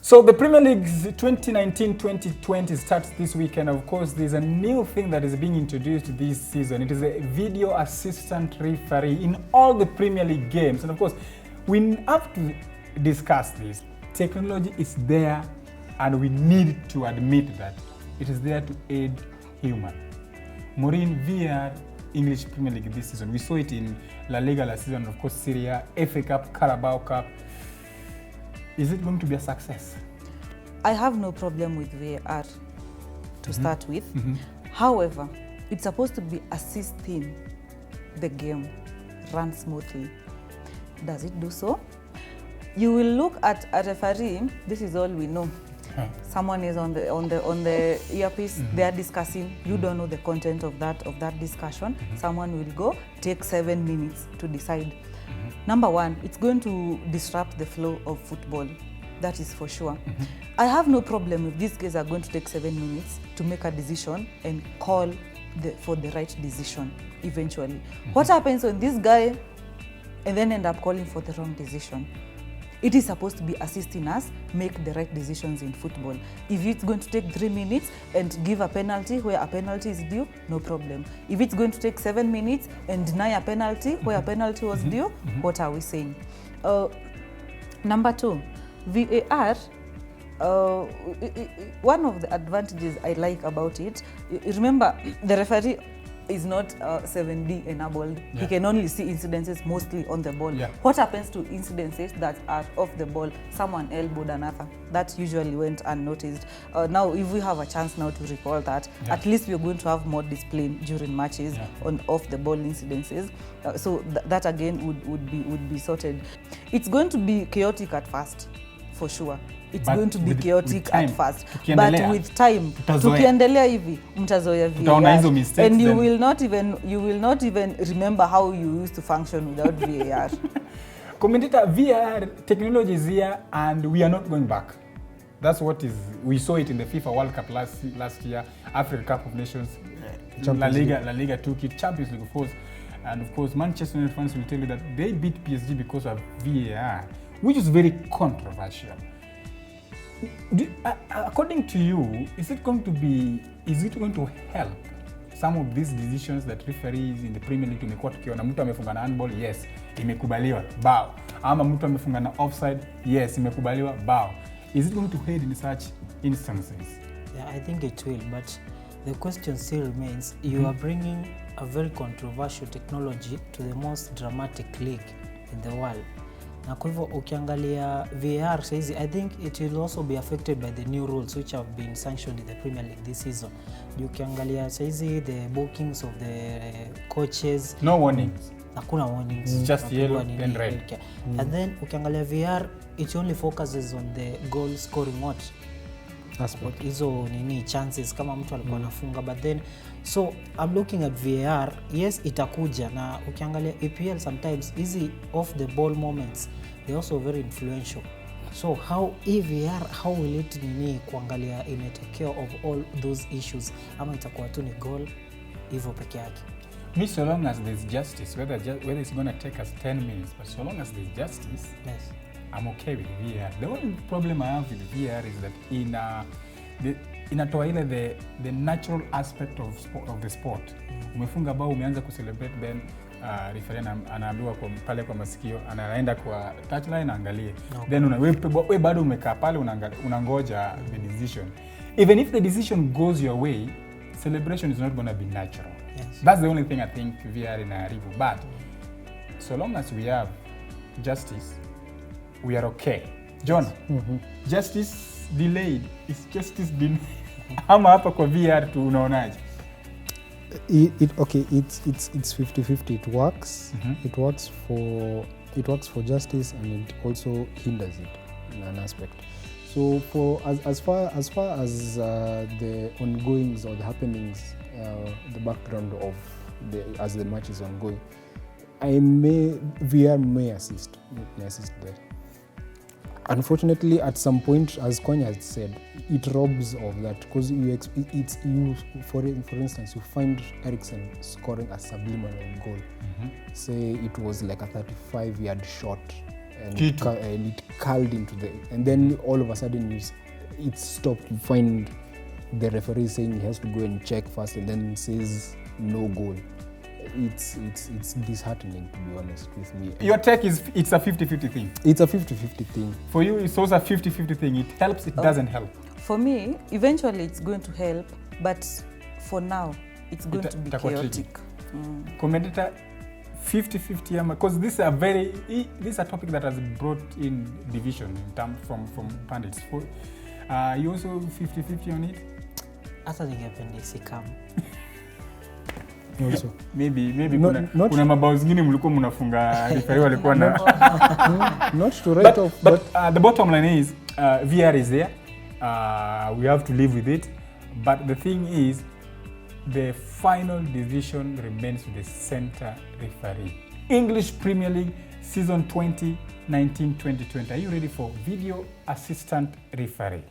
So the Premier League's 2019-2020 starts this weekend. Of course, there's a new thing that is being introduced this season. It is a video assistant referee in all the Premier League games. And of course, we have to discuss this. Technology is there, and we need to admit that it is there to aid human. Maureen, VAR, English Premier League this season. We saw it in La Liga last season, of course, Syria, FA Cup, Carabao Cup. Is it going to be a success? I have no problem with VAR to start with. However, it's supposed to be assisting the game run smoothly. Does it do so? You will look at a referee. This is all we know. Someone is on the earpiece. They are discussing. You don't know the content of that discussion. Someone will go take 7 minutes to decide. Number one, it's going to disrupt the flow of football. That is for sure. I have no problem if these guys are going to take 7 minutes to make a decision and call for the right decision eventually. What happens when this guy and then end up calling for the wrong decision? It is supposed to be assisting us make the right decisions in football. If it's going to take 3 minutes and give a penalty where a penalty is due, no problem. If it's going to take 7 minutes and deny a penalty where a penalty was due, what are we saying? Number two, VAR, one of the advantages I like about it, remember the referee is not 7D enabled. He can only see incidences mostly on the ball. What happens to incidences that are off the ball? Someone elbowed another. That usually went unnoticed. Now, if we have a chance now to recall that, at least we're going to have more discipline during matches on off the ball incidences. So that again would be sorted. It's going to be chaotic at first, for sure. It's going to be chaotic at first, but with time, tukiendelea hivi mtazoea VAR, and you will not even remember how you used to function without VAR. Commentator, VAR technology is here, and we are not going back. That's what is. We saw it in the FIFA World Cup last year, Africa Cup of Nations, La Liga took it, Champions League of course, and of course Manchester United fans will tell you that they beat PSG because of VAR, which is very controversial. According to you, is it going to help some of these decisions that referees in the Premier League tumekuwa tukiona mtu amefunga na handball, yes, imekubaliwa, bao. Ama mtu amefunga na offside, yes, imekubaliwa, bao. Is it going to aid in such instances? Yeah, I think it will, but the question still remains, you are bringing a very controversial technology to the most dramatic league in the world. Na kwa hivyo ukiangalia VAR saizi, I think it will also be affected by the new rules which have been sanctioned in the Premier League this season. Ukiangalia saizi the bookings of the coaches, no warnings. Hakuna warnings. It's just yellow and red. And then ukiangalia VAR, it only focuses on the goal scoring aspect. Hizo nini chances kama mtu alikuwa anafunga, but then so I'm looking at VAR, yes itakuja, na ukiangalia EPL sometimes easy off the ball moments they also very influential. So how VAR, how will it nini kuangalia in take care of all those issues, ama itakuwa tu ni goal hivyo peke yake? Me, so long as there's justice, whether it's going to take us 10 minutes, but so long as there's justice, yes, I'm okay with VAR. The only problem I have with VAR is that inatoa ile the natural aspect of the sport. Umefunga bao, umeanza kucelebrate, then referee anaambiwa pale kwa masikio, anaenda kwa touchline angalie. Then wewe bado umekaa pale unangoja the decision. Even if the decision goes your way, celebration is not going to be natural. Yes. That's the only thing I think VAR inaharibu. But so long as we have justice, we are okay. John, justice delayed is justice denied. Ama hapa kwa VR tu unaonaje? Okay, it's 50-50. It works. It works for justice, and it also hinders it in an aspect. So for as far as the ongoings or the happenings, the background of as the match is ongoing, VR may assist there. Unfortunately, at some point, as Konya has said, it robs of that, because for instance, you find Eriksen scoring a subliminal goal. Say it was like a 35-yard shot and Kitu. and it curled into the, and then all of a sudden it stopped. You find the referee saying he has to go and check first, and then says no goal. It's disheartening, to be honest with me. Your take is it's a 50-50 thing. It's a 50-50 thing. For you, it's also a 50-50 thing. It helps, it doesn't help. For me, eventually it's going to help, but for now, it's going to be itakuwa chaotic. Commentator, 50-50, because this is a topic that has brought in division in terms from pundits. You also 50-50 on it? Hata ningependa isikam. Also, Maybe Not kuna mabao zingine mlikuwa mnafunga referee walikuwa na not to write off, but the bottom line is VR is there. We have to live with it. But the thing is, the final decision remains with the center referee. English Premier League season 2019-2020. Are you ready for video assistant referee?